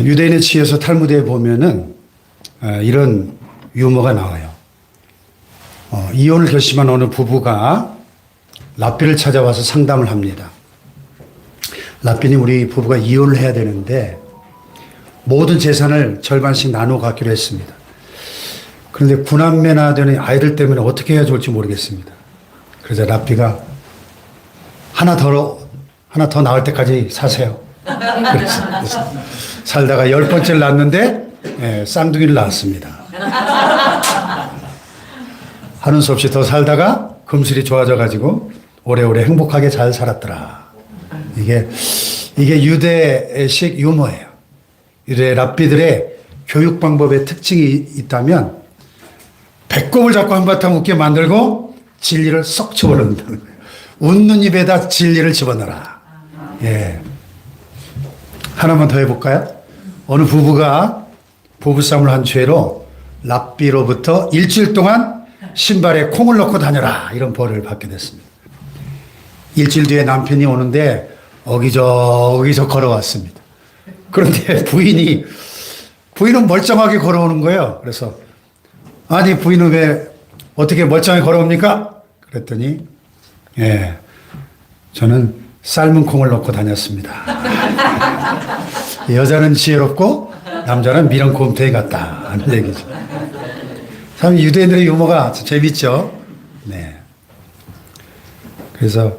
유대인의 지혜서 탈무드에 보면은 이런 유머가 나와요. 이혼을 결심한 어느 부부가 랍비를 찾아와서 상담을 합니다. 랍비님, 우리 부부가 이혼을 해야 되는데 모든 재산을 절반씩 나누어 갖기로 했습니다. 그런데 구남매나 되는 아이들 때문에 어떻게 해야 좋을지 모르겠습니다. 그래서 랍비가 하나 더 낳을 때까지 사세요. 그래서 살다가 10번째를 낳았는데 쌍둥이를 낳았습니다. 하는 수 없이 더 살다가 금슬이 좋아져 가지고 오래오래 행복하게 잘 살았더라. 이게 유대식 유머예요. 유대 랍비들의 교육 방법의 특징이 있다면 배꼽을 잡고 한바탕 웃게 만들고 진리를 쏙 집어넣는다는 거예요. 웃는 입에다 진리를 집어넣어라. 예. 하나만 더 해볼까요? 어느 부부가 부부싸움을 한 죄로 랍비로부터 일주일 동안 신발에 콩을 넣고 다녀라, 이런 벌을 받게 됐습니다. 일주일 뒤에 남편이 오는데 어기적 걸어왔습니다. 그런데 부인은 멀쩡하게 걸어오는 거예요. 그래서 아니, 부인은 왜 어떻게 멀쩡하게 걸어옵니까? 그랬더니 저는 삶은 콩을 넣고 다녔습니다. 여자는 지혜롭고 남자는 미련곰탱이 같다 하는 얘기죠. 참 유대인들의 유머가 재밌죠. 네. 그래서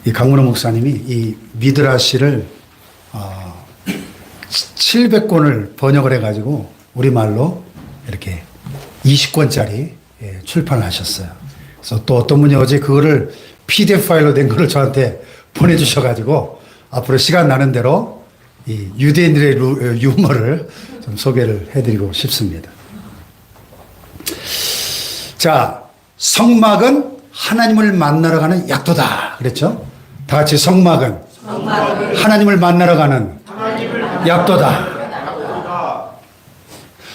이 강문호 목사님이 이 미드라시를 700권을 번역을 해가지고 우리말로 이렇게 20권짜리 출판을 하셨어요. 그래서 또 어떤 분이 어제 그거를 PDF 파일로 된 거를 저한테 보내주셔가지고 앞으로 시간 나는 대로 이 유대인들의 유머를 좀 소개를 해드리고 싶습니다. 자, 성막은 하나님을 만나러 가는 약도다 그랬죠? 다 같이 성막은 하나님을 만나러 가는 약도다.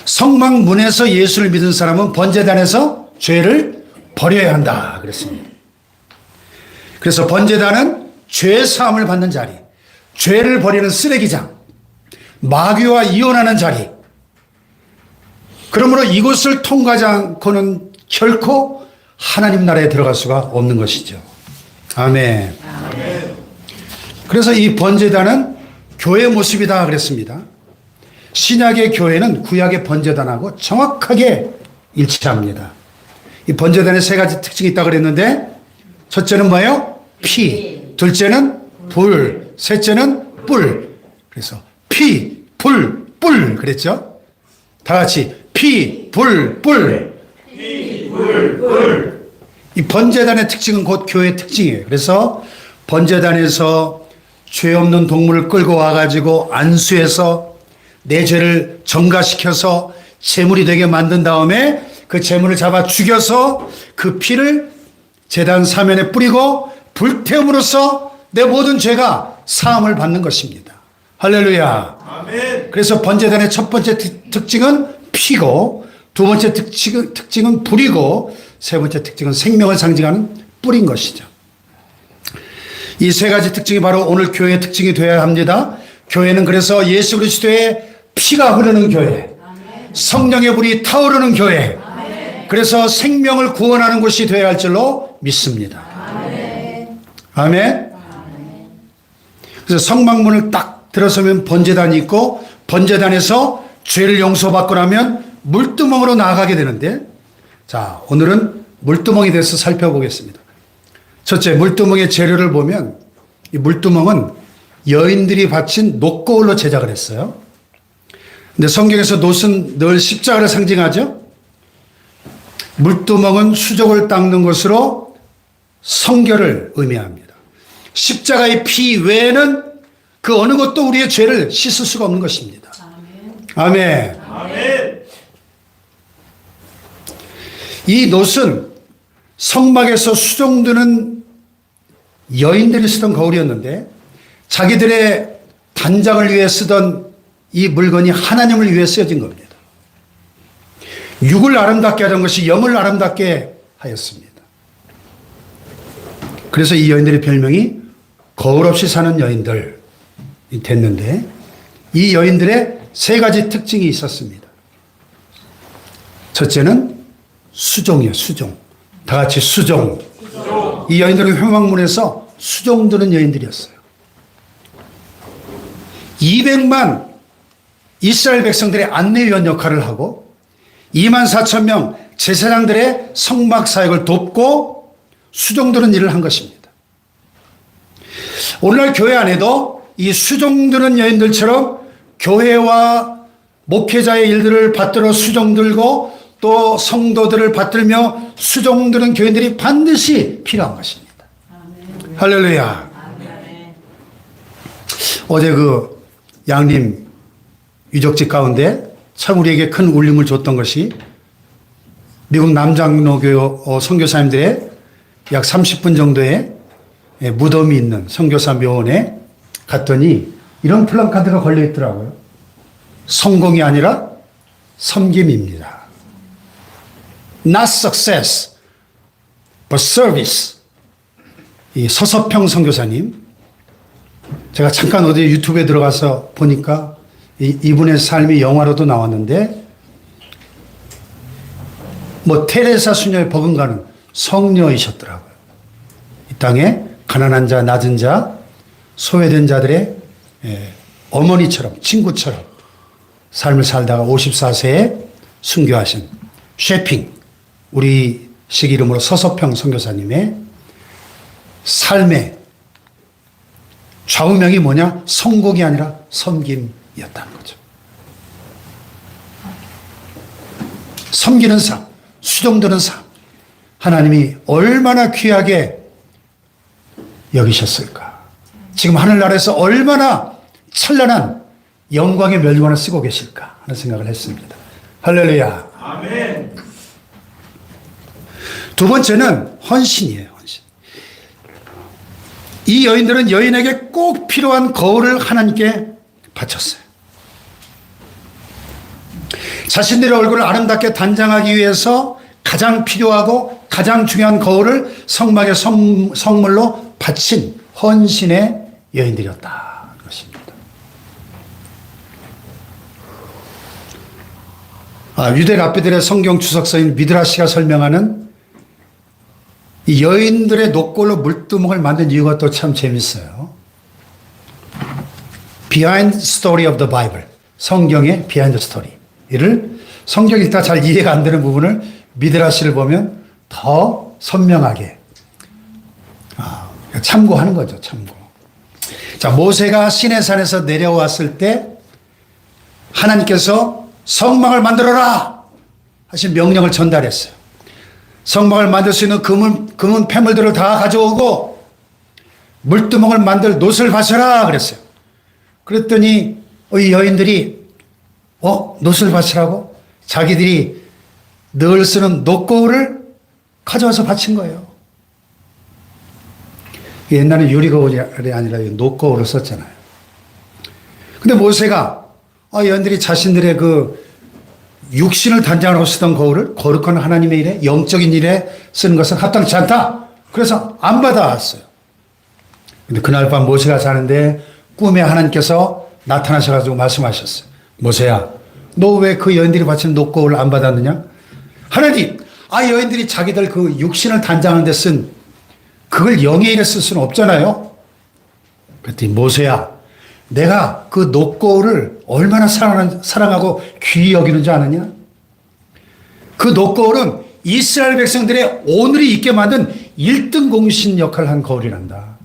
성막 문에서 예수를 믿은 사람은 번제단에서 죄를 버려야 한다 그랬습니다. 그래서 번제단은 죄 사함을 받는 자리, 죄를 버리는 쓰레기장, 마귀와 이혼하는 자리. 그러므로 이곳을 통과하지 않고는 결코 하나님 나라에 들어갈 수가 없는 것이죠. 아멘. 그래서 이 번제단은 교회 모습이다 그랬습니다. 신약의 교회는 구약의 번제단하고 정확하게 일치합니다. 이 번제단에 세 가지 특징이 있다고 그랬는데, 첫째는 뭐예요? 피. 둘째는 불. 셋째는 뿔. 그래서 피, 불, 뿔 그랬죠? 다 같이 피, 불, 뿔. 피, 불, 뿔. 이 번제단의 특징은 곧 교회의 특징이에요. 그래서 번제단에서 죄 없는 동물을 끌고 와가지고 안수해서 내 죄를 정가시켜서 제물이 되게 만든 다음에 그 제물을 잡아 죽여서 그 피를 제단 사면에 뿌리고 불태움으로써 내 모든 죄가 사함을 받는 것입니다. 할렐루야. 아멘. 그래서 번제단의 첫 번째 특징은 피고, 두 번째 특징은 불이고, 세 번째 특징은 생명을 상징하는 뿔인 것이죠. 이 세 가지 특징이 바로 오늘 교회의 특징이 되어야 합니다. 교회는 그래서 예수 그리스도의 피가 흐르는 교회, 성령의 불이 타오르는 교회, 그래서 생명을 구원하는 곳이 되어야 할 줄로 믿습니다. 아멘. 그래서 성막문을 딱 들어서면 번제단이 있고, 번제단에서 죄를 용서받고 나면 물두멍으로 나아가게 되는데, 자, 오늘은 물두멍에 대해서 살펴보겠습니다. 첫째, 물두멍의 재료를 보면 이 물두멍은 여인들이 바친 녹거울로 제작을 했어요. 근데 성경에서 놋은 늘 십자가를 상징하죠. 물두멍은 수족을 닦는 것으로 성결을 의미합니다. 십자가의 피 외에는 그 어느 것도 우리의 죄를 씻을 수가 없는 것입니다. 아멘. 아멘. 이 놋은 성막에서 수종드는 여인들이 쓰던 거울이었는데, 자기들의 단장을 위해 쓰던 이 물건이 하나님을 위해 쓰여진 겁니다. 육을 아름답게 하던 것이 영을 아름답게 하였습니다. 그래서 이 여인들의 별명이 거울 없이 사는 여인들이 됐는데 이 여인들의 세 가지 특징이 있었습니다. 첫째는 수종이에요. 수종. 다 같이 수종. 이 여인들은 회막문에서 수종 드는 여인들이었어요. 200만 이스라엘 백성들의 안내위원 역할을 하고 2만 4천 명 제사장들의 성막 사역을 돕고 수종드는 일을 한 것입니다. 오늘날 교회 안에도 이 수종드는 여인들처럼 교회와 목회자의 일들을 받들어 수종들고 또 성도들을 받들며 수종드는 교인들이 반드시 필요한 것입니다. 아멘. 할렐루야. 아멘. 어제 그 양림 유적지 가운데 참 우리에게 큰 울림을 줬던 것이 미국 남장로교 선교사님들의 약 30분 정도의 무덤이 있는 선교사 묘원에 갔더니 이런 플랜카드가 걸려 있더라고요. 성공이 아니라 섬김입니다. Not success, but service. 이 서서평 선교사님, 제가 잠깐 어디 유튜브에 들어가서 보니까 이분의 삶이 영화로도 나왔는데 뭐 테레사 수녀의 버금가는 성녀이셨더라고요. 이 땅에 가난한 자, 낮은 자, 소외된 자들의 어머니처럼 친구처럼 삶을 살다가 54세에 순교하신 쉐핑, 우리식 이름으로 서서평 선교사님의 삶의 좌우명이 뭐냐? 성공이 아니라 섬김이었다는 거죠. 섬기는 삶, 수종드는 삶, 하나님이 얼마나 귀하게 여기셨을까? 지금 하늘나라에서 얼마나 찬란한 영광의 멸관을 쓰고 계실까 하는 생각을 했습니다. 할렐루야. 아멘. 두 번째는 헌신이에요. 헌신. 이 여인들은 여인에게 꼭 필요한 거울을 하나님께 바쳤어요. 자신들의 얼굴을 아름답게 단장하기 위해서 가장 필요하고 가장 중요한 거울을 성막의 성물로 바친 헌신의 여인들이었다. 것입니다. 유대 랍비들의 성경 주석서인 미드라시가 설명하는 이 여인들의 녹골로 물두멍을 만든 이유가 또 참 재밌어요. Behind Story of the Bible. 성경의 Behind Story. 이를 성경 읽다 잘 이해가 안 되는 부분을 미드라시를 보면 더 선명하게 참고하는 거죠. 참고. 자, 모세가 시내산에서 내려왔을 때 하나님께서 성막을 만들어라 하신 명령을 전달했어요. 성막을 만들 수 있는 금은 폐물들을 다 가져오고 물두멍을 만들 놋을 바쳐라 그랬어요. 그랬더니 이 여인들이 놋을 바치라고? 자기들이 늘 쓰는 놋거울을 가져와서 바친 거예요. 옛날에 유리거울이 아니라 놋거울을 썼잖아요. 근데 모세가 여인들이 자신들의 그 육신을 단장하고 쓰던 거울을 거룩한 하나님의 일에, 영적인 일에 쓰는 것은 합당치 않다. 그래서 안 받아왔어요. 근데 그날 밤 모세가 자는데 꿈에 하나님께서 나타나셔가지고 말씀하셨어요. 모세야, 너 왜 그 여인들이 바치는 놋거울을 안 받았느냐? 하나님, 여인들이 자기들 그 육신을 단장하는 데 쓴 그걸 영의 일에 쓸 수는 없잖아요. 그랬더니 모세야, 내가 그 놋거울을 얼마나 사랑하고 귀히 여기는지 아느냐? 그 놋거울은 이스라엘 백성들의 오늘이 있게 만든 1등 공신 역할을 한 거울이란다.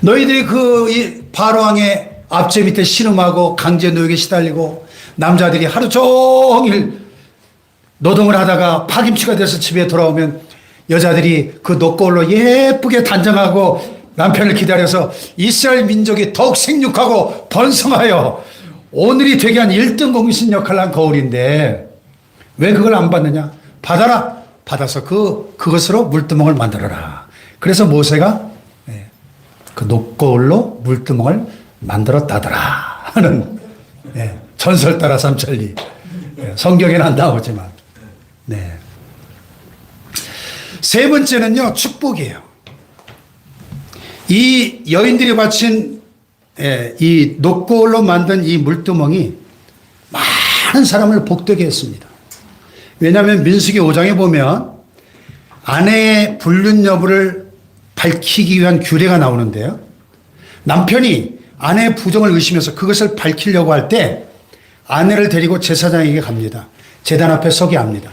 너희들이 그 바로왕의 앞제 밑에 신음하고 강제 노역에 시달리고 남자들이 하루 종일 노동을 하다가 파김치가 돼서 집에 돌아오면 여자들이 그 놋거울로 예쁘게 단장하고 남편을 기다려서 이스라엘 민족이 더욱 생육하고 번성하여 오늘이 되게 한 1등 공신 역할을 한 거울인데 왜 그걸 안 받느냐? 받아라. 받아서 그것으로 물두멍을 만들어라. 그래서 모세가 그 놋거울로 물두멍을 만들었다더라 하는 전설 따라 삼천리. 성경에는 안 나오지만. 세 번째는요, 축복이에요. 이 여인들이 바친 이 녹골로 만든 이 물두멍이 많은 사람을 복되게 했습니다. 왜냐하면 민수기 5장에 보면 아내의 불륜 여부를 밝히기 위한 규례가 나오는데요. 남편이 아내의 부정을 의심해서 그것을 밝히려고 할 때 아내를 데리고 제사장에게 갑니다. 제단 앞에 서게 합니다.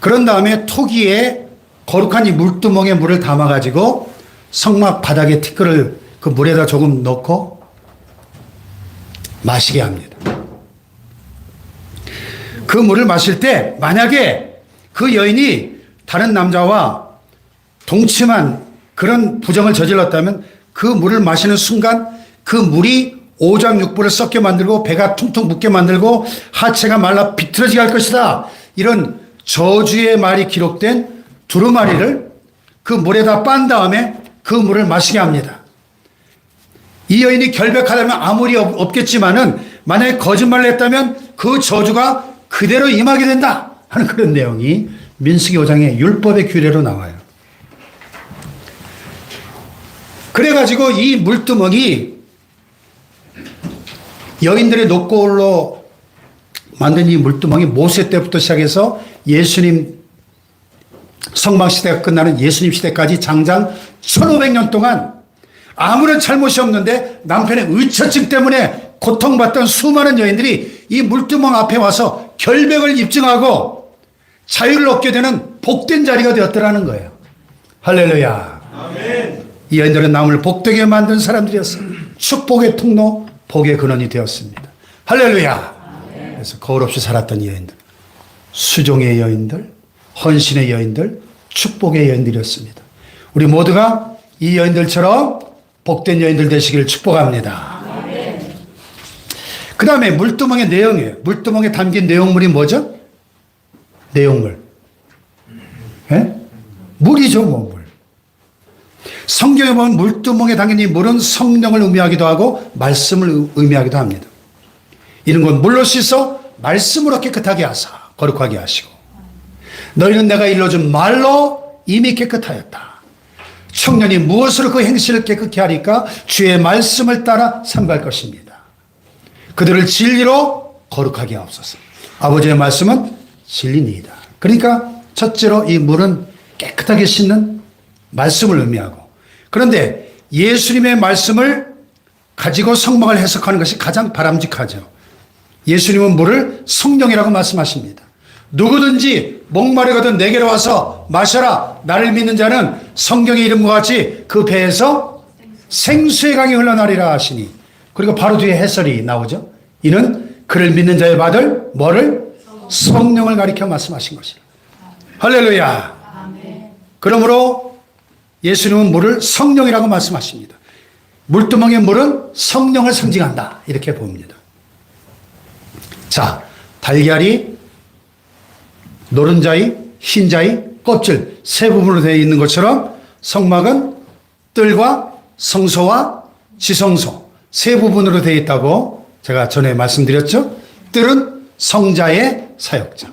그런 다음에 토기에 거룩한 이 물두멍에 물을 담아가지고 성막 바닥에 티끌을 그 물에다 조금 넣고 마시게 합니다. 그 물을 마실 때 만약에 그 여인이 다른 남자와 동침한 그런 부정을 저질렀다면 그 물을 마시는 순간 그 물이 오장육부를 썩게 만들고 배가 퉁퉁 붓게 만들고 하체가 말라 비틀어지게 할 것이다. 이런 저주의 말이 기록된 두루마리를 그 물에다 빤 다음에 그 물을 마시게 합니다. 이 여인이 결백하다면 아무리 없겠지만은 만약에 거짓말을 했다면 그 저주가 그대로 임하게 된다 하는 그런 내용이 민수기 5장의 율법의 규례로 나와요. 그래가지고 이 물두멍이 여인들의 녹골로 만든 이 물두멍이 모세 때부터 시작해서 예수님 성막 시대가 끝나는 예수님 시대까지 장장 1500년 동안 아무런 잘못이 없는데 남편의 의처증 때문에 고통받던 수많은 여인들이 이 물두멍 앞에 와서 결백을 입증하고 자유를 얻게 되는 복된 자리가 되었더라는 거예요. 할렐루야. 아멘. 이 여인들은 남을 복되게 만든 사람들이었어요. 축복의 통로, 복의 근원이 되었습니다. 할렐루야. 아멘. 그래서 거울 없이 살았던 여인들, 수종의 여인들, 헌신의 여인들, 축복의 여인들이었습니다. 우리 모두가 이 여인들처럼 복된 여인들 되시기를 축복합니다. 그 다음에 물두멍의 내용이에요. 물두멍에 담긴 내용물이 뭐죠? 내용물. 예? 물이죠, 뭐, 물. 성경에 보면 물두멍에 담긴 이 물은 성령을 의미하기도 하고 말씀을 의미하기도 합니다. 이런 건 물로 씻어 말씀으로 깨끗하게 하사 거룩하게 하시고 너희는 내가 일러준 말로 이미 깨끗하였다. 청년이 무엇으로 그 행실을 깨끗게 하리까? 주의 말씀을 따라 삼갈 것입니다. 그들을 진리로 거룩하게 하옵소서. 아버지의 말씀은 진리니이다. 그러니까 첫째로 이 물은 깨끗하게 씻는 말씀을 의미하고, 그런데 예수님의 말씀을 가지고 성막을 해석하는 것이 가장 바람직하죠. 예수님은 물을 성령이라고 말씀하십니다. 누구든지 목마르거든 내게로 와서 마셔라. 나를 믿는 자는 성경의 이름과 같이 그 배에서 생수의 강이 흘러나리라 하시니, 그리고 바로 뒤에 해설이 나오죠. 이는 그를 믿는 자의 받을 뭐를? 성령을 가리켜 말씀하신 것이라. 할렐루야. 그러므로 예수님은 물을 성령이라고 말씀하십니다. 물두멍의 물은 성령을 상징한다 이렇게 봅니다. 자, 달걀이 노른자의, 흰자의, 껍질 세 부분으로 되어 있는 것처럼 성막은 뜰과 성소와 지성소 세 부분으로 되어 있다고 제가 전에 말씀드렸죠. 뜰은 성자의 사역장,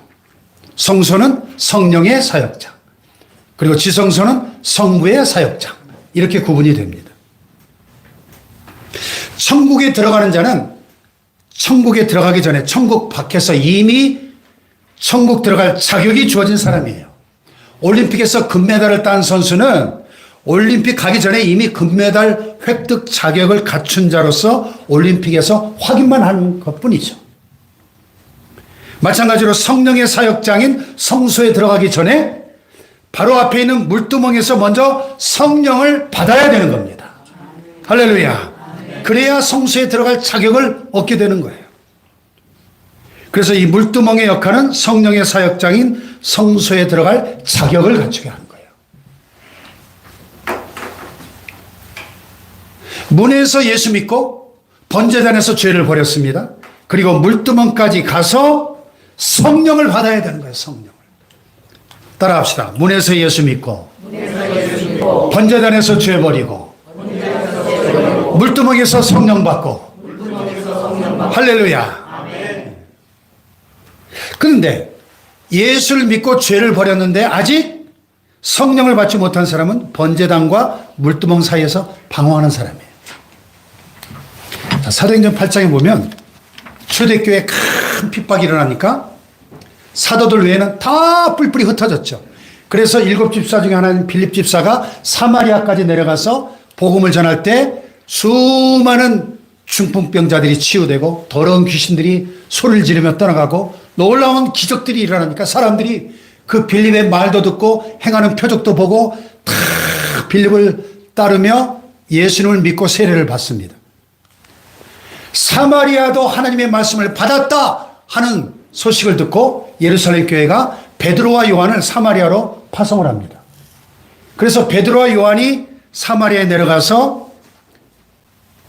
성소는 성령의 사역장, 그리고 지성소는 성부의 사역장, 이렇게 구분이 됩니다. 천국에 들어가는 자는 천국에 들어가기 전에 천국 밖에서 이미 천국 들어갈 자격이 주어진 사람이에요. 올림픽에서 금메달을 딴 선수는 올림픽 가기 전에 이미 금메달 획득 자격을 갖춘 자로서 올림픽에서 확인만 하는 것뿐이죠. 마찬가지로 성령의 사역장인 성소에 들어가기 전에 바로 앞에 있는 물두멍에서 먼저 성령을 받아야 되는 겁니다. 할렐루야. 그래야 성소에 들어갈 자격을 얻게 되는 거예요. 그래서 이 물두멍의 역할은 성령의 사역장인 성소에 들어갈 자격을 갖추게 하는 거예요. 문에서 예수 믿고 번제단에서 죄를 버렸습니다. 그리고 물두멍까지 가서 성령을 받아야 되는 거예요. 성령을. 따라합시다. 문에서 예수 믿고 번제단에서 죄 버리고 물두멍에서 성령 받고. 할렐루야. 그런데 예수를 믿고 죄를 버렸는데 아직 성령을 받지 못한 사람은 번제단과 물두멍 사이에서 방황하는 사람이에요. 자, 사도행전 8장에 보면 초대교회에 큰 핍박이 일어나니까 사도들 외에는 다 뿔뿔이 흩어졌죠. 그래서 7 집사 중에 하나인 빌립 집사가 사마리아까지 내려가서 복음을 전할 때 수많은 중풍병자들이 치유되고 더러운 귀신들이 소리를 지르며 떠나가고 놀라운 기적들이 일어나니까 사람들이 그 빌립의 말도 듣고 행하는 표적도 보고 다 빌립을 따르며 예수님을 믿고 세례를 받습니다. 사마리아도 하나님의 말씀을 받았다 하는 소식을 듣고 예루살렘 교회가 베드로와 요한을 사마리아로 파송을 합니다. 그래서 베드로와 요한이 사마리아에 내려가서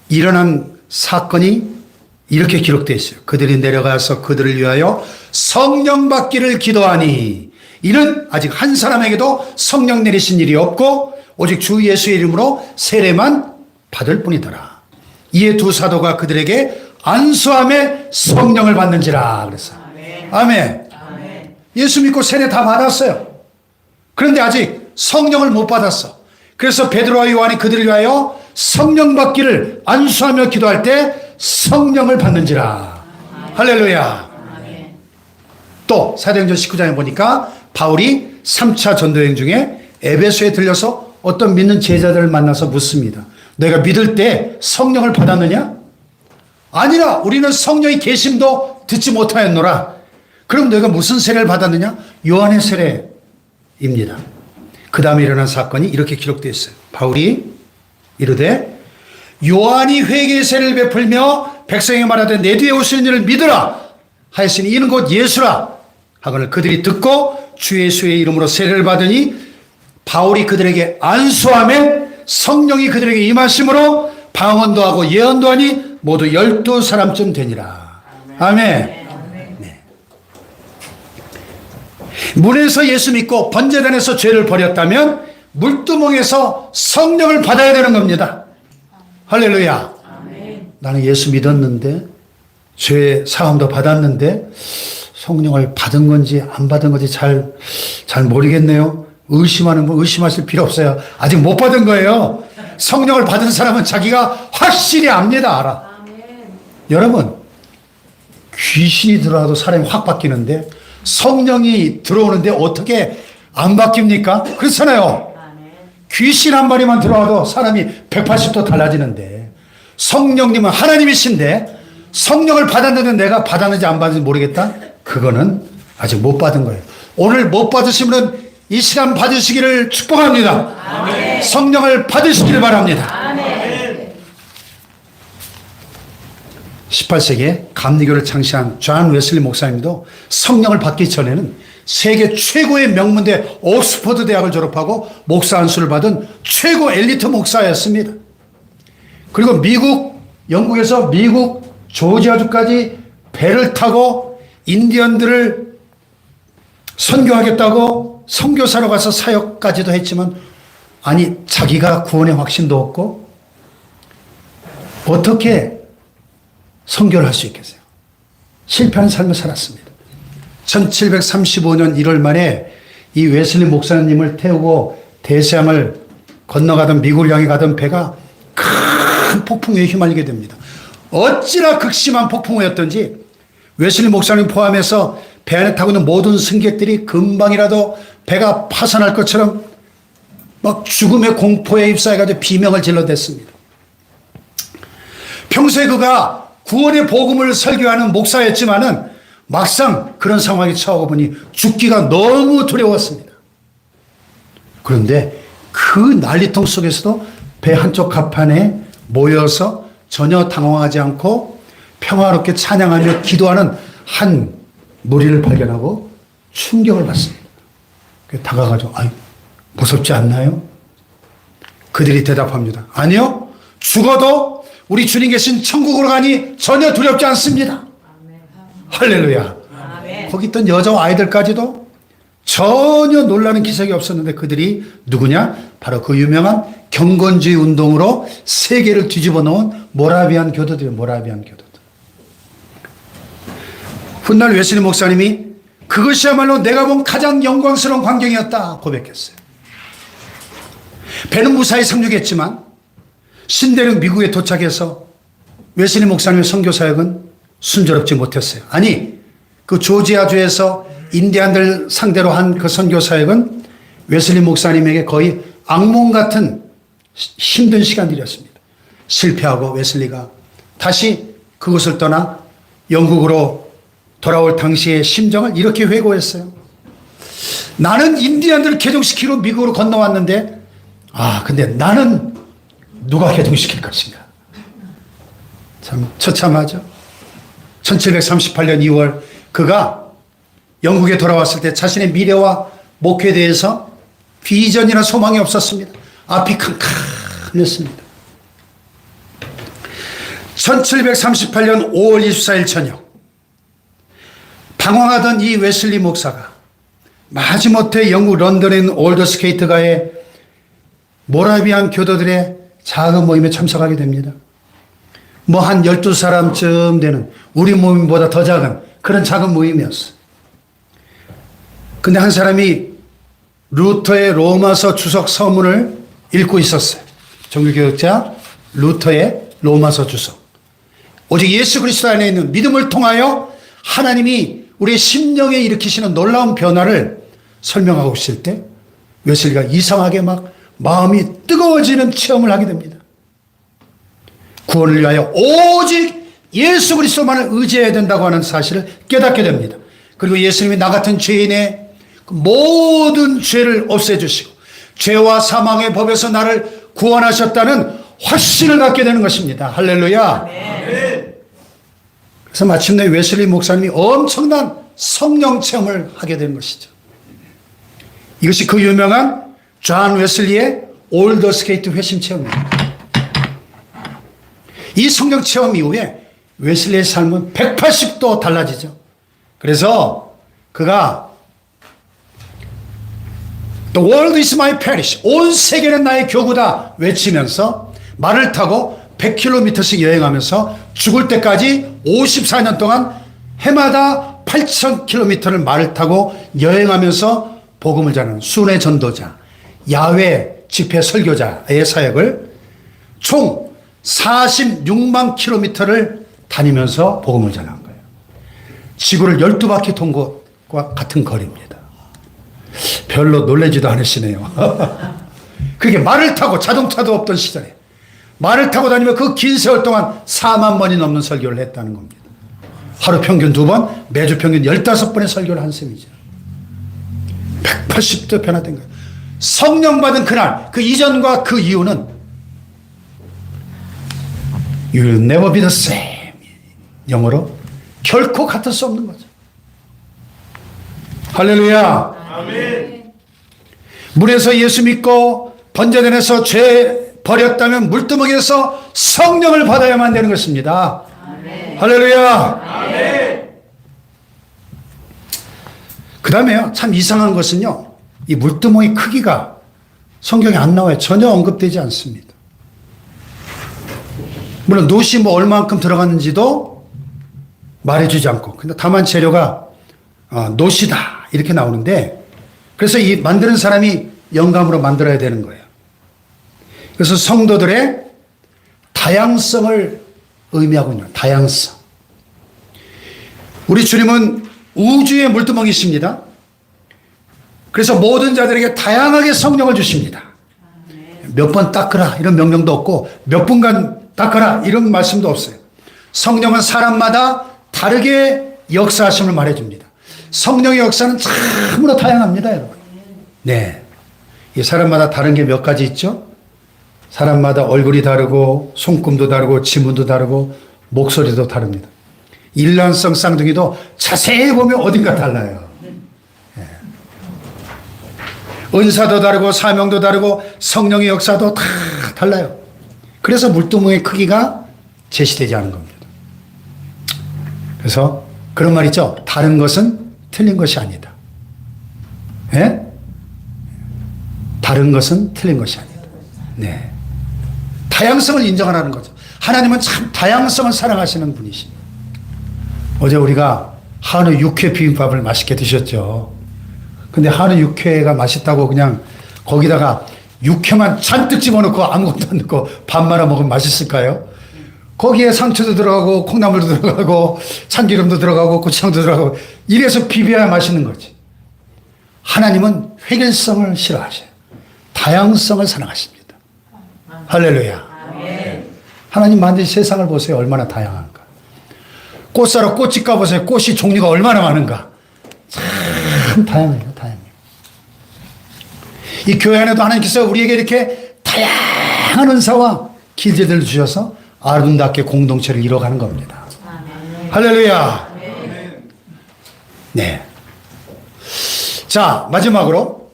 일어난 사건이 이렇게 기록되어 있어요. 그들이 내려가서 그들을 위하여 성령 받기를 기도하니 이는 아직 한 사람에게도 성령 내리신 일이 없고 오직 주 예수의 이름으로 세례만 받을 뿐이더라. 이에 두 사도가 그들에게 안수함에 성령을 받는지라 그랬어요. 아멘. 예수 믿고 세례 다 받았어요. 그런데 아직 성령을 못 받았어. 그래서 베드로와 요한이 그들을 위하여 성령 받기를 안수하며 기도할 때 성령을 받는지라. 할렐루야. 또 사도행전 19장에 보니까 바울이 3차 전도여행 중에 에베소에 들려서 어떤 믿는 제자들을 만나서 묻습니다. 내가 믿을 때 성령을 받았느냐? 아니라 우리는 성령의 계심도 듣지 못하였노라. 그럼 내가 무슨 세례를 받았느냐? 요한의 세례입니다. 그 다음에 일어난 사건이 이렇게 기록되어 있어요. 바울이 이르되 요한이 회개의 세례를 베풀며 백성에게 말하되 내 뒤에 오시는 이를 믿으라 하였으니 이는 곧 예수라 하거늘 그들이 듣고 주 예수의 이름으로 세례를 받으니 바울이 그들에게 안수하며 성령이 그들에게 임하심으로 방언도 하고 예언도 하니 모두 12사람쯤 되니라. 아멘. 네. 문에서 예수 믿고 번제단에서 죄를 버렸다면 물두멍에서 성령을 받아야 되는 겁니다. 할렐루야. 나는 예수 믿었는데 죄 사함도 받았는데 성령을 받은 건지 안 받은 건지 잘 모르겠네요. 의심하는 분 의심하실 필요 없어요. 아직 못 받은 거예요. 성령을 받은 사람은 자기가 확실히 압니다. 알아. 여러분 귀신이 들어와도 사람이 확 바뀌는데 성령이 들어오는데 어떻게 안 바뀝니까? 그렇잖아요. 귀신 한 마리만 들어와도 사람이 180도 달라지는데 성령님은 하나님이신데 성령을 받았는데 내가 받았는지 안 받았는지 모르겠다? 그거는 아직 못 받은 거예요. 오늘 못 받으시면 이 시간 받으시기를 축복합니다. 아멘. 성령을 받으시기를 바랍니다. 아멘. 18세기에 감리교를 창시한 존 웨슬리 목사님도 성령을 받기 전에는 세계 최고의 명문대 옥스퍼드 대학을 졸업하고 목사 안수를 받은 최고 엘리트 목사였습니다. 그리고 영국에서 미국 조지아주까지 배를 타고 인디언들을 선교하겠다고 선교사로 가서 사역까지도 했지만 아니 자기가 구원의 확신도 없고 어떻게 선교를 할 수 있겠어요? 실패한 삶을 살았습니다. 1735년 1월 말에 이 웨슬리 목사님을 태우고 대서양을 건너가던 미국을 향해 가던 배가 큰 폭풍우에 휘말리게 됩니다. 어찌나 극심한 폭풍우였던지 웨슬리 목사님 포함해서 배 안에 타고 있는 모든 승객들이 금방이라도 배가 파산할 것처럼 막 죽음의 공포에 휩싸여가지고 비명을 질러댔습니다. 평소에 그가 구원의 복음을 설교하는 목사였지만은 막상 그런 상황에 처하고 보니 죽기가 너무 두려웠습니다. 그런데 그 난리통 속에서도 배 한쪽 갑판에 모여서 전혀 당황하지 않고 평화롭게 찬양하며 기도하는 한 무리를 발견하고 충격을 받습니다. 다가가죠. 아이, 무섭지 않나요? 그들이 대답합니다. 아니요. 죽어도 우리 주님 계신 천국으로 가니 전혀 두렵지 않습니다. 할렐루야. 아멘. 거기 있던 여자와 아이들까지도 전혀 놀라는 기색이 없었는데 그들이 누구냐? 바로 그 유명한 경건주의 운동으로 세계를 뒤집어 놓은 모라비안 교도들이에요. 모라비안 교도들. 훗날 웨슬리 목사님이 그것이야말로 내가 본 가장 영광스러운 광경이었다 고백했어요. 배는 무사히 상륙했지만 신대륙 미국에 도착해서 웨슬리 목사님의 선교 사역은 순조롭지 못했어요. 아니, 그 조지아주에서 인디안들 상대로 한 그 선교 사역은 웨슬리 목사님에게 거의 악몽 같은 힘든 시간들이었습니다. 실패하고 웨슬리가 다시 그곳을 떠나 영국으로 돌아올 당시의 심정을 이렇게 회고했어요. 나는 인디안들을 개종시키러 미국으로 건너왔는데, 근데 나는 누가 개종시킬 것인가? 참 처참하죠. 1738년 2월 그가 영국에 돌아왔을 때 자신의 미래와 목회에 대해서 비전이나 소망이 없었습니다. 앞이 캄캄했습니다. 1738년 5월 24일 저녁, 방황하던 이 웨슬리 목사가 마지못해 영국 런던에 있는 올더스케이트가의 모라비안 교도들의 작은 모임에 참석하게 됩니다. 뭐 한 12사람쯤 되는, 우리 모임보다 더 작은 그런 작은 모임이었어요. 근데 한 사람이 루터의 로마서 주석 서문을 읽고 있었어요. 종교개혁자 루터의 로마서 주석. 오직 예수 그리스도 안에 있는 믿음을 통하여 하나님이 우리의 심령에 일으키시는 놀라운 변화를 설명하고 있을 때 웨슬리가 이상하게 막 마음이 뜨거워지는 체험을 하게 됩니다. 구원을 위하여 오직 예수 그리스도만을 의지해야 된다고 하는 사실을 깨닫게 됩니다. 그리고 예수님이 나 같은 죄인의 모든 죄를 없애주시고 죄와 사망의 법에서 나를 구원하셨다는 확신을 갖게 되는 것입니다. 할렐루야. 그래서 마침내 웨슬리 목사님이 엄청난 성령 체험을 하게 된 것이죠. 이것이 그 유명한 존 웨슬리의 올더스케이트 회심 체험입니다. 이 성령 체험 이후에 웨슬리의 삶은 180도 달라지죠. 그래서 그가 The world is my parish. 온 세계는 나의 교구다 외치면서 말을 타고 100km씩 여행하면서 죽을 때까지 54년 동안 해마다 8,000km를 말을 타고 여행하면서 복음을 전하는 순회 전도자, 야외 집회 설교자의 사역을 총 46만 km를 다니면서 복음을 전한 거예요. 지구를 12바퀴 돈 것과 같은 거리입니다. 별로 놀라지도 않으시네요. 그게 말을 타고, 자동차도 없던 시절에 말을 타고 다니며 그 긴 세월 동안 4만 번이 넘는 설교를 했다는 겁니다. 하루 평균 2번, 매주 평균 15번의 설교를 한 셈이죠. 180도 변화된 거예요. 성령 받은 그날, 그 이전과 그 이후는 You will never be the same. 영어로 결코 같을 수 없는 거죠. 할렐루야. 아멘. 물에서 예수 믿고 번제단에서 죄 버렸다면 물두멍에서 성령을 받아야만 되는 것입니다. 아멘. 할렐루야. 아멘. 그 다음에요, 참 이상한 것은요, 이 물두멍의 크기가 성경에 안 나와요. 전혀 언급되지 않습니다. 물론 놋이 뭐 얼마만큼 들어갔는지도 말해주지 않고, 근데 다만 재료가 놋이다 이렇게 나오는데, 그래서 이 만드는 사람이 영감으로 만들어야 되는 거예요. 그래서 성도들의 다양성을 의미하군요. 다양성. 우리 주님은 우주의 물두멍이십니다. 그래서 모든 자들에게 다양하게 성령을 주십니다. 몇 번 닦으라 이런 명령도 없고, 몇 분간 닦아라 이런 말씀도 없어요. 성령은 사람마다 다르게 역사하심을 말해줍니다. 성령의 역사는 참으로 다양합니다, 여러분. 네, 이 사람마다 다른 게 몇 가지 있죠. 사람마다 얼굴이 다르고 손금도 다르고 지문도 다르고 목소리도 다릅니다. 일란성 쌍둥이도 자세히 보면 어딘가 달라요. 네. 은사도 다르고 사명도 다르고 성령의 역사도 다 달라요. 그래서 물두멍의 크기가 제시되지 않은 겁니다. 그래서 그런 말 있죠. 다른 것은 틀린 것이 아니다. 예? 다른 것은 틀린 것이 아니다. 네. 다양성을 인정하라는 거죠. 하나님은 참 다양성을 사랑하시는 분이십니다. 어제 우리가 한우 육회 비빔밥을 맛있게 드셨죠. 근데 한우 육회가 맛있다고 그냥 거기다가 육회만 잔뜩 집어넣고 아무것도 안 넣고 밥 말아 먹으면 맛있을까요? 거기에 상추도 들어가고 콩나물도 들어가고 참기름도 들어가고 고추장도 들어가고 이래서 비벼야 맛있는 거지. 하나님은 획일성을 싫어하셔요. 다양성을 사랑하십니다. 할렐루야. 하나님 만드신 세상을 보세요. 얼마나 다양한가. 꽃 사러 꽃집 가보세요. 꽃이 종류가 얼마나 많은가. 참 다양해요. 다양해요. 이 교회 안에도 하나님께서 우리에게 이렇게 다양한 은사와 기제들을 주셔서 아름답게 공동체를 이뤄가는 겁니다. 할렐루야. 네. 자, 마지막으로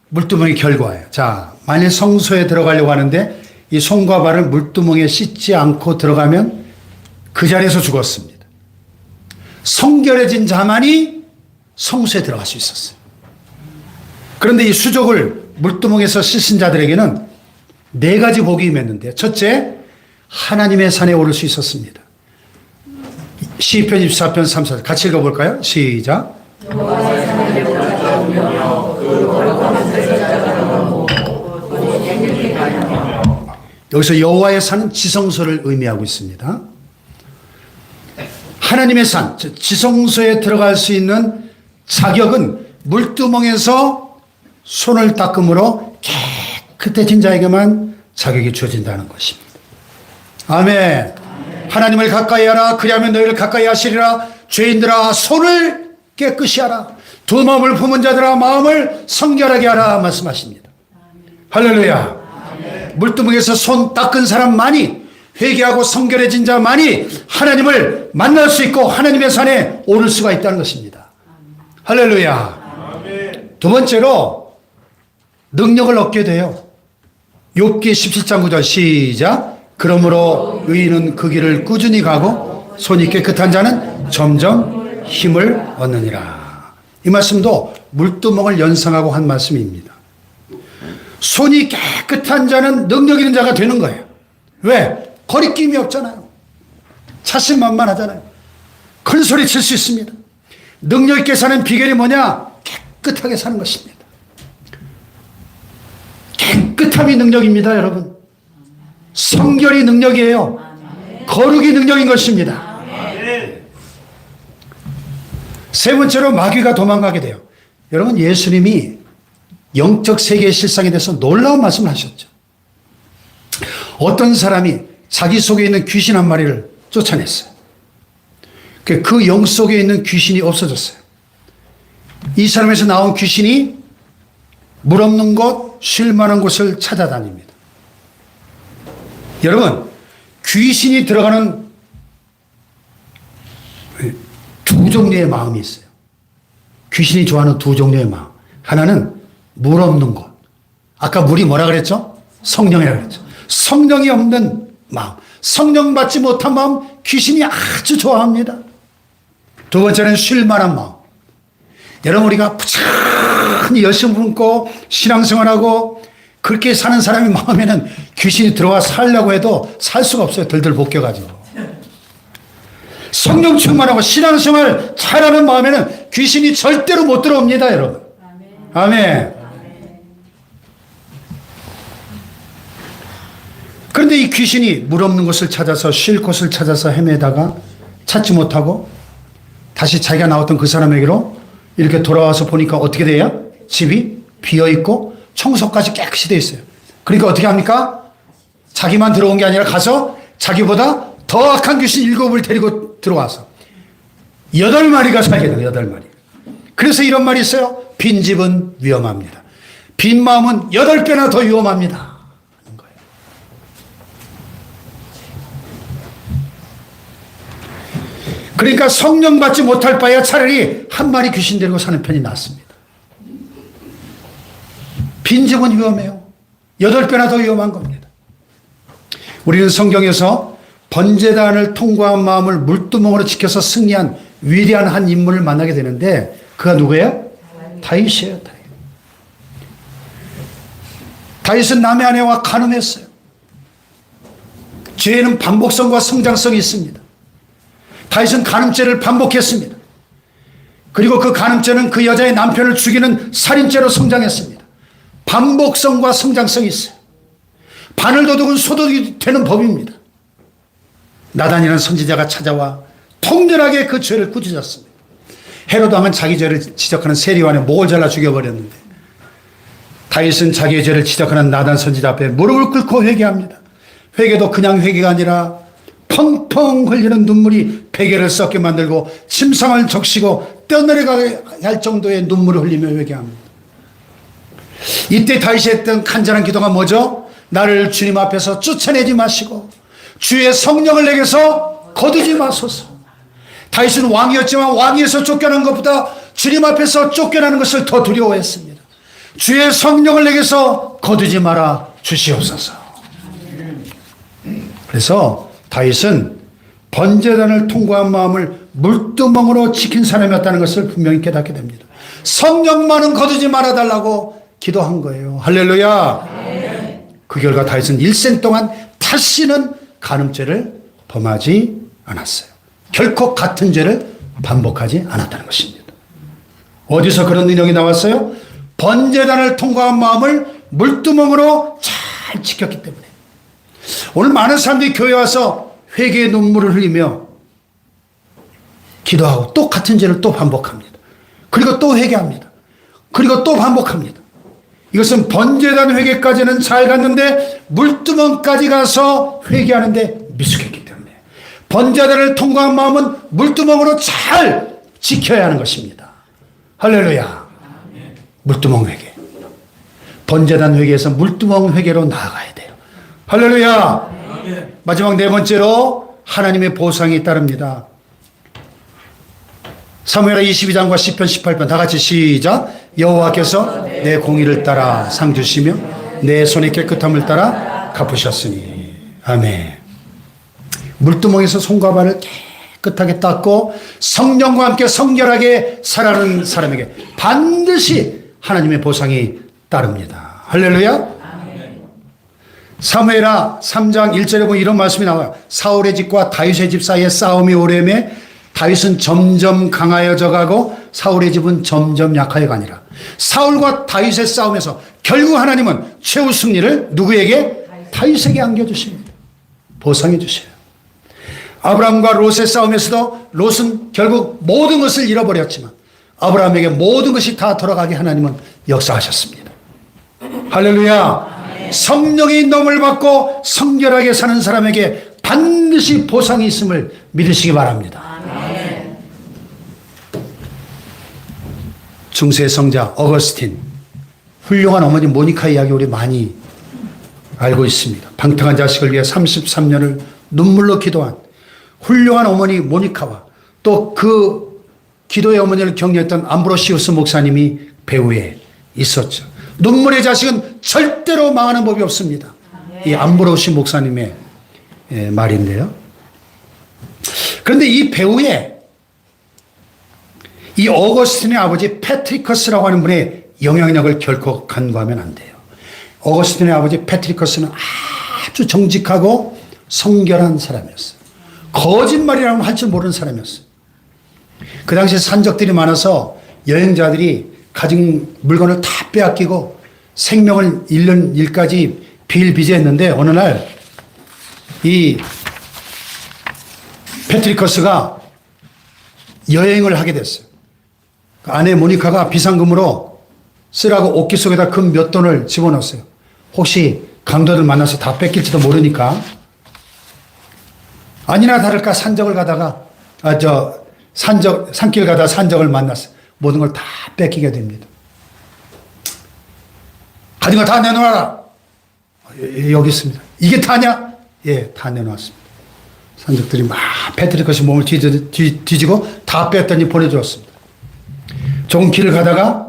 물두멍의 결과예요. 자, 만일 성소에 들어가려고 하는데 이 손과 발을 물두멍에 씻지 않고 들어가면 그 자리에서 죽었습니다. 성결해진 자만이 성소에 들어갈 수 있었어요. 그런데 이 수족을 물두멍에서 씻은 자들에게는 4가지 복이 임했는데, 첫째, 하나님의 산에 오를 수 있었습니다. 시편 24편 3, 4절 같이 읽어볼까요? 시작. 여기서 여호와의 산은 지성소를 의미하고 있습니다. 하나님의 산, 지성소에 들어갈 수 있는 자격은 물두멍에서 손을 닦음으로 깨끗해진 자에게만 자격이 주어진다는 것입니다. 아멘. 하나님을 가까이 하라. 그리하면 너희를 가까이 하시리라. 죄인들아 손을 깨끗이 하라. 두 마음을 품은 자들아 마음을 성결하게 하라 말씀하십니다. 할렐루야. 물두멍에서 손 닦은 사람만이, 회개하고 성결해진 자만이 하나님을 만날 수 있고 하나님의 산에 오를 수가 있다는 것입니다. 할렐루야. 두 번째로 능력을 얻게 돼요. 욥기 17장 9절 시작. 그러므로 의인은 그 길을 꾸준히 가고 손이 깨끗한 자는 점점 힘을 얻느니라. 이 말씀도 물두멍을 연상하고 한 말씀입니다. 손이 깨끗한 자는 능력 있는 자가 되는 거예요. 왜? 거리낌이 없잖아요. 자신만만하잖아요. 큰 소리 칠 수 있습니다. 능력 있게 사는 비결이 뭐냐? 깨끗하게 사는 것입니다. 깨끗함이 능력입니다, 여러분. 성결이 능력이에요. 거룩이 능력인 것입니다. 세 번째로 마귀가 도망가게 돼요. 여러분, 예수님이 영적 세계의 실상에 대해서 놀라운 말씀을 하셨죠. 어떤 사람이 자기 속에 있는 귀신 한 마리를 쫓아냈어요. 그 영 속에 있는 귀신이 없어졌어요. 이 사람에서 나온 귀신이 물 없는 곳, 쉴 만한 곳을 찾아다닙니다. 여러분, 귀신이 들어가는 두 종류의 마음이 있어요. 귀신이 좋아하는 두 종류의 마음. 하나는 물 없는 곳. 아까 물이 뭐라 그랬죠? 성령이라고 그랬죠. 성령이 없는 마음. 성령 받지 못한 마음, 귀신이 아주 좋아합니다. 두 번째는 쉴 만한 마음. 여러분, 우리가 부지런히 열심히 품고 신앙생활하고 그렇게 사는 사람의 마음에는 귀신이 들어와 살려고 해도 살 수가 없어요. 들들 볶여가지고. 성령 충만하고 신앙생활 잘하는 마음에는 귀신이 절대로 못 들어옵니다, 여러분. 아멘. 그런데 이 귀신이 물 없는 곳을 찾아서 쉴 곳을 찾아서 헤매다가 찾지 못하고 다시 자기가 나왔던 그 사람에게로 이렇게 돌아와서 보니까 어떻게 돼요? 집이 비어있고 청소까지 깨끗이 되어 있어요. 그러니까 어떻게 합니까? 자기만 들어온 게 아니라 가서 자기보다 더 악한 귀신 7을 데리고 들어와서 8마리가 살게 돼요. 8마리. 그래서 이런 말이 있어요. 빈 집은 위험합니다. 빈 마음은 8배나 더 위험합니다. 하는 거예요. 그러니까 성령 받지 못할 바에 차라리 한 마리 귀신 데리고 사는 편이 낫습니다. 빈집은 위험해요. 8배나 더 위험한 겁니다. 우리는 성경에서 번제단을 통과한 마음을 물두멍으로 지켜서 승리한 위대한 한 인물을 만나게 되는데 그가 누구예요? 다윗이에요. 다윗은 남의 아내와 간음했어요. 죄에는 반복성과 성장성이 있습니다. 다윗은 간음죄를 반복했습니다. 그리고 그 간음죄는 그 여자의 남편을 죽이는 살인죄로 성장했습니다. 반복성과 성장성이 있어요. 바늘도둑은 소독이 되는 법입니다. 나단이라는 선지자가 찾아와 통렬하게 그 죄를 꾸짖었습니다. 헤로도 왕은 자기 죄를 지적하는 세리완의 목을 잘라 죽여버렸는데 다윗은 자기의 죄를 지적하는 나단 선지자 앞에 무릎을 꿇고 회개합니다. 회개도 그냥 회개가 아니라 펑펑 흘리는 눈물이 베개를 썩게 만들고 침상을 적시고 떠내려가게 할 정도의 눈물을 흘리며 회개합니다. 이때 다윗이 했던 간절한 기도가 뭐죠? 나를 주님 앞에서 쫓아내지 마시고 주의 성령을 내게서 거두지 마소서. 다윗은 왕이었지만 왕위에서 쫓겨난 것보다 주님 앞에서 쫓겨나는 것을 더 두려워했습니다. 주의 성령을 내게서 거두지 말아 주시옵소서. 그래서 다윗은 번제단을 통과한 마음을 물두멍으로 지킨 사람이었다는 것을 분명히 깨닫게 됩니다. 성령만은 거두지 말아달라고 기도한 거예요. 할렐루야. 그 결과 다윗은 일생 동안 다시는 간음죄를 범하지 않았어요. 결코 같은 죄를 반복하지 않았다는 것입니다. 어디서 그런 능력이 나왔어요? 번제단을 통과한 마음을 물두멍으로 잘 지켰기 때문에. 오늘 많은 사람들이 교회 와서 회개의 눈물을 흘리며 기도하고 또 같은 죄를 또 반복합니다. 그리고 또 회개합니다. 그리고 또 반복합니다. 이것은 번제단 회개까지는 잘 갔는데 물두멍까지 가서 회개하는데 미숙했기 때문에 번제단을 통과한 마음은 물두멍으로 잘 지켜야 하는 것입니다. 할렐루야. 물두멍 회개. 번제단 회개에서 물두멍 회개로 나아가야 돼요. 할렐루야. 마지막 네 번째로 하나님의 보상이 따릅니다. 사무엘하 22장과 시편 18편 다 같이 시작. 여호와께서 내 공의를 따라 상 주시며 내 손의 깨끗함을 따라 갚으셨으니. 아멘. 물두멍에서 손과 발을 깨끗하게 닦고 성령과 함께 성결하게 살아가는 사람에게 반드시 하나님의 보상이 따릅니다. 할렐루야. 사무엘하 3장 1절에 보면 이런 말씀이 나와요. 사울의 집과 다윗의 집 사이에 싸움이 오래매 다윗은 점점 강하여져 가고 사울의 집은 점점 약하여 가니라. 사울과 다윗의 싸움에서 결국 하나님은 최후 승리를 누구에게? 다윗에게 안겨주십니다. 보상해 주셔요. 아브라함과 롯의 싸움에서도 롯은 결국 모든 것을 잃어버렸지만 아브라함에게 모든 것이 다 돌아가게 하나님은 역사하셨습니다. 할렐루야. 성령의 인도함을 받고 성결하게 사는 사람에게 반드시 보상이 있음을 믿으시기 바랍니다. 중세 성자 어거스틴, 훌륭한 어머니 모니카 이야기 우리 많이 알고 있습니다. 방탕한 자식을 위해 33년을 눈물로 기도한 훌륭한 어머니 모니카와 또 그 기도의 어머니를 격려했던 암브로시우스 목사님이 배후에 있었죠. 눈물의 자식은 절대로 망하는 법이 없습니다. 이 암브로시 목사님의 말인데요. 그런데 이 배후에 이 어거스틴의 아버지 패트리커스라고 하는 분의 영향력을 결코 간과하면 안 돼요. 어거스틴의 아버지 패트리커스는 아주 정직하고 성결한 사람이었어요. 거짓말이라고 할 줄 모르는 사람이었어요. 그 당시에 산적들이 많아서 여행자들이 가진 물건을 다 빼앗기고 생명을 잃는 일까지 비일비재했는데 어느 날 이 패트리커스가 여행을 하게 됐어요. 아내 모니카가 비상금으로 쓰라고 옷깃 속에다 금 몇 돈을 집어넣었어요. 혹시 강도들 만나서 다 뺏길지도 모르니까. 아니나 다를까 산적을 가다가 산길 가다 산적을 만났어요. 모든 걸 다 뺏기게 됩니다. 가진 거 다 내놓아라. 여기 있습니다. 이게 다냐? 예, 다 내놓았습니다. 산적들이 막 패트리커스 몸을 뒤지고 다 뺐더니 보내주었습니다. 좋은 길을 가다가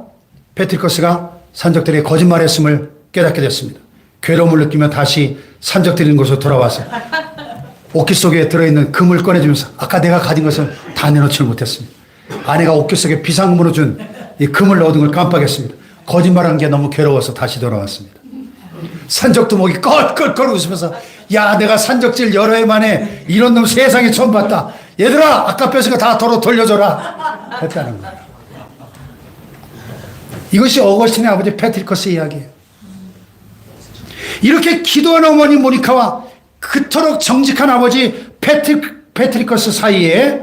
패트리커스가 산적들의 거짓말했음을 깨닫게 됐습니다. 괴로움을 느끼며 다시 산적들이 있는 곳으로 돌아와서 옷깃 속에 들어있는 금을 꺼내주면서 아까 내가 가진 것을 다 내놓지를 못했습니다. 아내가 옷깃 속에 비상금으로 준 이 금을 넣어둔 걸 깜빡했습니다. 거짓말한 게 너무 괴로워서 다시 돌아왔습니다. 산적도 목이 껄껄껄 웃으면서 야 내가 산적질 여러 해 만에 이런 놈 세상에 처음 봤다. 얘들아 아까 뺏은 거 다 도로 돌려줘라 했다는 거예요. 이것이 어거스틴의 아버지 패트리커스 이야기예요. 이렇게 기도하는 어머니 모니카와 그토록 정직한 아버지 패트리커스 사이에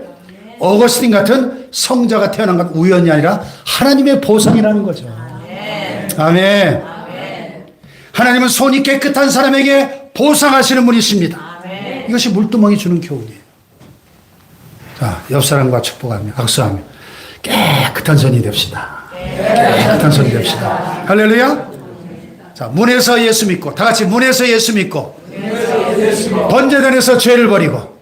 어거스틴 같은 성자가 태어난 건 우연이 아니라 하나님의 보상이라는 거죠. 아멘. 하나님은 손이 깨끗한 사람에게 보상하시는 분이십니다. 이것이 물두멍이 주는 교훈이에요. 자, 옆 사람과 축복하며 악수하며 깨끗한 손이 됩시다. 깨끗한 손이 됩시다. 할렐루야. 자, 문에서 예수 믿고, 다 같이 문에서 예수 믿고, 번제단에서 죄를 버리고,